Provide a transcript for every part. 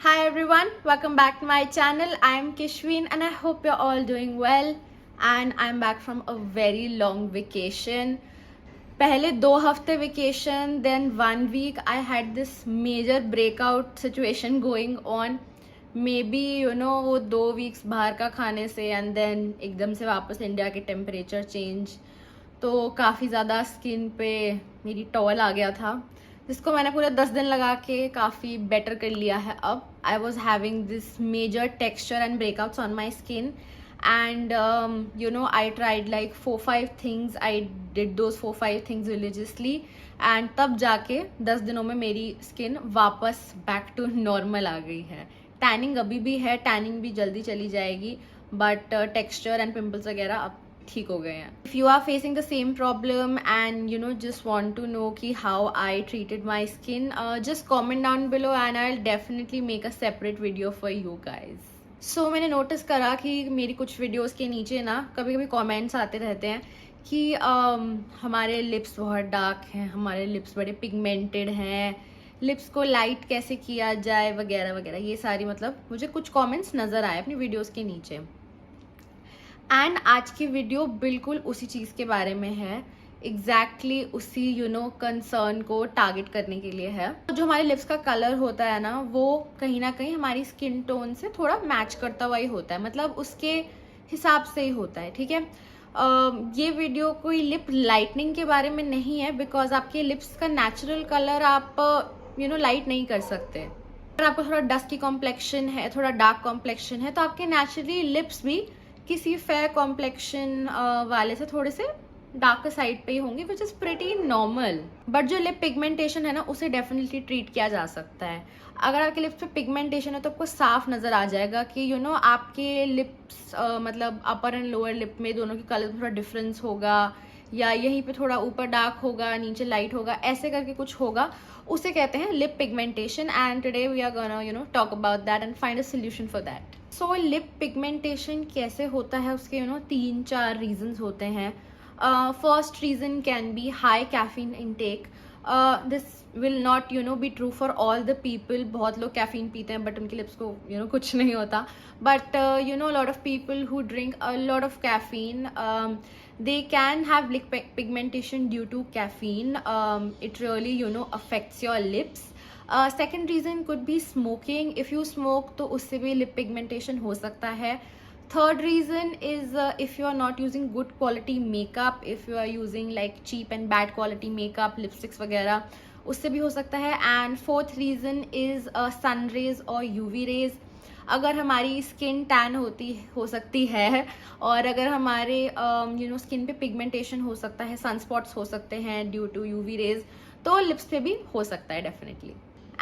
Hi everyone, welcome back to my channel. I'm Kishween and I hope you're all doing well. And I'm back from a very long vacation. पहले 2 हफ्ते vacation, then 1 week I had this major breakout situation going on. Maybe वो 2 weeks बाहर का खाने से and then एकदम से वापस इंडिया के टेम्परेचर चेंज, तो काफ़ी ज़्यादा स्किन पे मेरी टॉल आ गया था, जिसको मैंने पूरे 10 दिन लगा के काफ़ी बेटर कर लिया है. अब I was having this major texture and breakouts on my skin and I tried like 4-5 things. I did those 4-5 things religiously and तब जाके 10 दिनों में मेरी स्किन वापस बैक टू नॉर्मल आ गई है. टैनिंग अभी भी है, टैनिंग भी जल्दी चली जाएगी, बट टेक्सचर एंड पिंपल्स वगैरह अब ठीक हो गए हैं. If you are facing the same problem and just want to know कि how I treated my skin, just comment down below and I will definitely make a separate video for you guys. So मैंने notice करा कि मेरी कुछ videos के नीचे ना कभी कभी कमेंट्स आते रहते हैं कि हमारे लिप्स बहुत डार्क हैं, हमारे लिप्स बड़े पिगमेंटेड हैं, लिप्स को लाइट कैसे किया जाए वगैरह वगैरह. ये सारी मतलब मुझे कुछ कमेंट्स नज़र आए अपनी वीडियोस के नीचे, एंड आज की वीडियो बिल्कुल उसी चीज़ के बारे में है. एग्जैक्टली उसी कंसर्न को टारगेट करने के लिए है. जो हमारे लिप्स का कलर होता है ना, वो कहीं ना कहीं हमारी स्किन टोन से थोड़ा मैच करता हुआ ही होता है, मतलब उसके हिसाब से ही होता है. ठीक है, ये वीडियो कोई लिप लाइटनिंग के बारे में नहीं है, बिकॉज आपके लिप्स का नेचुरल कलर आप लाइट नहीं कर सकते. अगर आपको थोड़ा डस्की कॉम्प्लेक्शन है, थोड़ा डार्क कॉम्प्लेक्शन है, तो आपके नेचुरली लिप्स भी किसी फेयर कॉम्प्लेक्शन वाले से थोड़े से डार्क साइड पे ही होंगे, which is pretty normal. But जो लिप पिगमेंटेशन है ना, उसे डेफिनेटली ट्रीट किया जा सकता है. अगर आपके लिप्स पे पिगमेंटेशन है तो आपको साफ नजर आ जाएगा कि आपके लिप्स मतलब अपर एंड लोअर लिप में दोनों के कलर में थोड़ा डिफरेंस होगा, या यहीं पे थोड़ा ऊपर डार्क होगा, नीचे लाइट होगा, ऐसे करके कुछ होगा. उसे कहते हैं lip pigmentation, and today we are gonna talk about that and find a solution for that. So lip pigmentation कैसे होता है, उसके 3-4 रीजंस होते हैं. First reason can be high caffeine intake. This will not be true for all the people. बहुत लोग caffeine पीते हैं बट उनके लिप्स को कुछ नहीं होता. But lot of people who drink a lot of caffeine, they can have lip pigmentation due to caffeine. It really affects your lips. Second reason could be smoking. If you smoke तो उससे भी lip pigmentation हो सकता है. Third reason is if you are not using good quality makeup, if you are using like cheap and bad quality makeup, lipsticks वगैरह, उससे भी हो सकता है. And fourth reason is sun rays or UV rays. अगर हमारी skin tan हो सकती है, और अगर हमारे स्किन पे पिगमेंटेशन हो सकता है, सनस्पॉट्स हो सकते हैं ड्यू टू यूवी रेज, तो लिप्स पे भी हो सकता है definitely.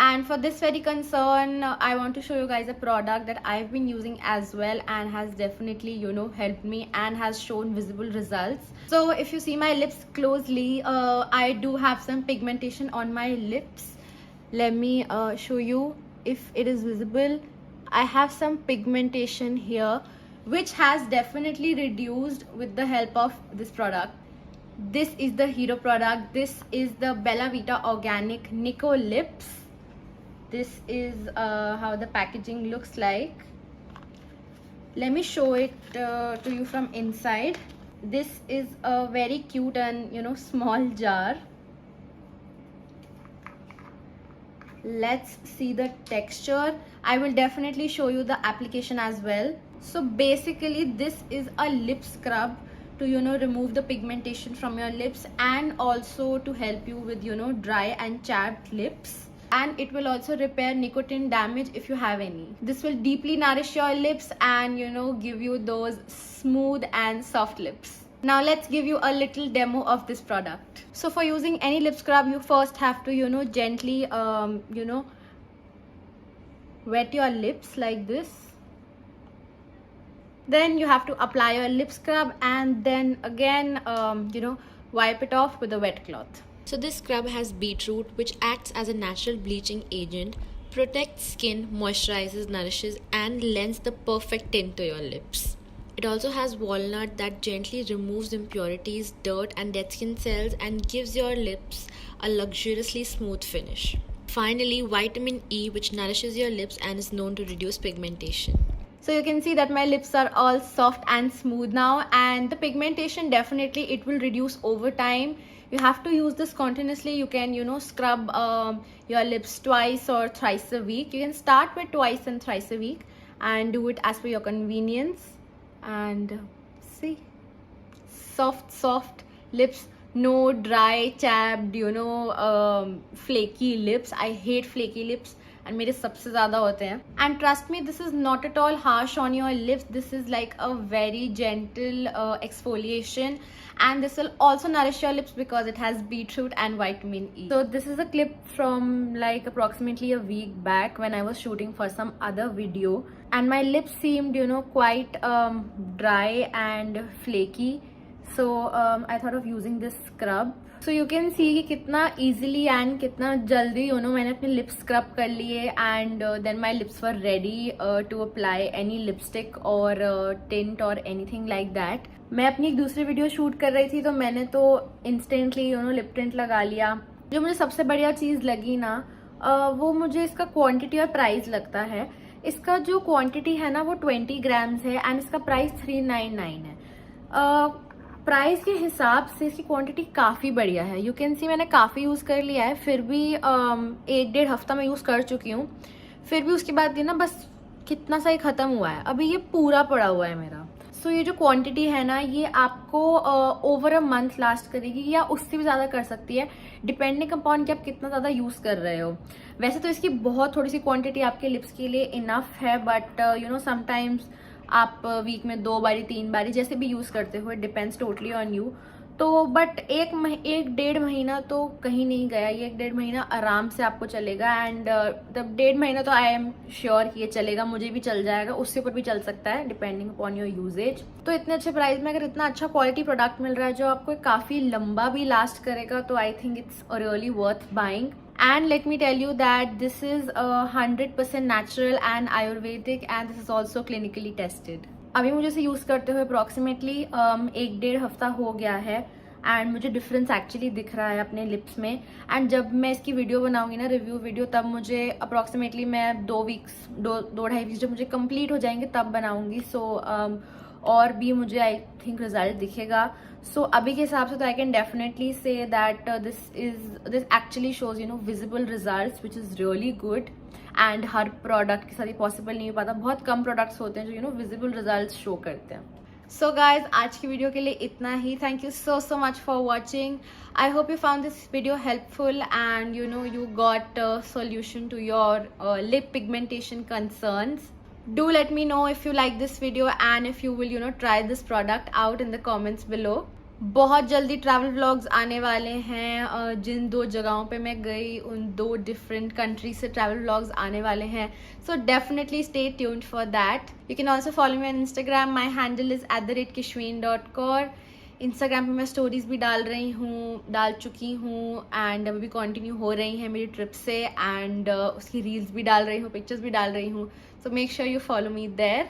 And for this very concern, I want to show you guys a product that I've been using as well and has definitely helped me and has shown visible results. So if you see my lips closely, I do have some pigmentation on my lips. Let me show you if it is visible. I have some pigmentation here, which has definitely reduced with the help of this product. This is the hero product. This is the Bella Vita Organic Nico Lips. This is how the packaging looks like. Let me show it to you from inside. This is a very cute and small jar. Let's see the texture. I will definitely show you the application as well. So basically this is a lip scrub to remove the pigmentation from your lips, and also to help you with dry and chapped lips, and it will also repair nicotine damage if you have any. This will deeply nourish your lips and give you those smooth and soft lips. Now let's give you a little demo of this product. So for using any lip scrub, you first have to gently wet your lips like this. Then you have to apply your lip scrub, and then again wipe it off with a wet cloth. So this scrub has beetroot, which acts as a natural bleaching agent, protects skin, moisturizes, nourishes, and lends the perfect tint to your lips. It also has walnut that gently removes impurities, dirt, and dead skin cells and gives your lips a luxuriously smooth finish. finally, vitamin E, which nourishes your lips and is known to reduce pigmentation. So you can see that my lips are all soft and smooth now, and the pigmentation definitely it will reduce over time. You have to use this continuously. You can scrub your lips twice or thrice a week. You can start with twice and thrice a week and do it as per your convenience. And see, soft lips, no dry chapped flaky lips. I hate flaky lips and मेरे सबसे ज़्यादा होते हैं. And trust me, this is not at all harsh on your lips. This is like a very gentle exfoliation, and this will also nourish your lips because it has beetroot and vitamin E. So this is a clip from like approximately a week back when I was shooting for some other video, and my lips seemed quite dry and flaky. So I thought of using this scrub. So you can see कि कितना easily and कितना जल्दी मैंने अपने lips scrub कर लिए, and then my lips were ready to apply any lipstick or tint or anything like that. मैं अपनी एक दूसरी वीडियो शूट कर रही थी तो मैंने तो instantly lip tint लगा लिया. जो मुझे सबसे बढ़िया चीज़ लगी ना वो मुझे इसका क्वांटिटी और प्राइस लगता है. इसका जो क्वांटिटी है ना वो 20 ग्राम्स है एंड इसका प्राइस 399 है. प्राइस के हिसाब से इसकी क्वांटिटी काफ़ी बढ़िया है. यू कैन सी मैंने काफ़ी यूज़ कर लिया है, फिर भी 1-1.5 हफ्ता मैं यूज़ कर चुकी हूँ. फिर भी उसके बाद ये ना बस कितना सा ही ख़त्म हुआ है. अभी ये पूरा पड़ा हुआ है मेरा. सो ये जो क्वांटिटी है ना ये आपको ओवर अ मंथ लास्ट करेगी या उससे भी ज़्यादा कर सकती है, डिपेंडिंग अपॉन कि आप कितना ज़्यादा यूज़ कर रहे हो. वैसे तो इसकी बहुत थोड़ी सी क्वांटिटी आपके लिप्स के लिए इनफ है, बट समटाइम्स आप वीक में 2 बारी 3 बारी जैसे भी यूज़ करते हो, it depends totally on you. तो बट 1-1.5 महीना तो कहीं नहीं गया. ये 1-1.5 महीना आराम से आपको चलेगा, एंड तब 1.5 महीना तो आई एम श्योर कि ये चलेगा. मुझे भी चल जाएगा, उससे ऊपर भी चल सकता है डिपेंडिंग अपॉन योर यूजेज. तो इतने अच्छे प्राइस में अगर इतना अच्छा क्वालिटी प्रोडक्ट मिल रहा है जो आपको काफ़ी लंबा भी लास्ट करेगा, तो I think it's really worth buying. And let me tell you that this is 100% natural and Ayurvedic, and this is also clinically tested. अभी मुझे इसे यूज़ करते हुए अप्रॉक्सीमेटली 1-1.5 हफ्ता हो गया है, एंड मुझे डिफरेंस एक्चुअली दिख रहा है अपने लिप्स में. एंड जब मैं इसकी वीडियो बनाऊंगी ना, रिव्यू वीडियो, तब मुझे अप्रॉक्सीमेटली मैं 2-2.5 वीक्स जब मुझे कंप्लीट हो जाएंगे तब बनाऊंगी. सो और भी मुझे आई थिंक रिजल्ट दिखेगा. सो अभी के हिसाब से तो I can definitely say that this actually shows visible results which is really good. And her product के साथ ही पॉसिबल नहीं हो पाता. बहुत कम प्रोडक्ट्स होते हैं जो विजिबल रिजल्ट्स शो करते हैं. सो गाइज, आज की वीडियो के लिए इतना ही. Thank you so much for watching. I hope you found this video helpful and you got a solution to your lip pigmentation concerns. Do let me know if you like this video and if you will try this product out in the comments below. बहुत जल्दी travel vlogs आने वाले हैं. जिन 2 जगहों पे मैं गई उन 2 डिफरेंट कंट्रीज से ट्रैवल व्लॉग्स आने वाले हैं. So definitely stay tuned for that. You can also follow me on Instagram. My handle is @kishween.kaur. Instagram पे मैं स्टोरीज भी डाल चुकी हूँ एंड अभी भी कंटिन्यू हो रही हैं मेरी ट्रिप से, एंड उसकी रील्स भी डाल रही हूँ, पिक्चर्स भी डाल रही हूँ. So make sure you follow me there.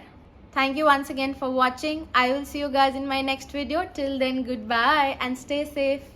Thank you once again for watching. I will see you guys in my next video. Till then, goodbye and stay safe.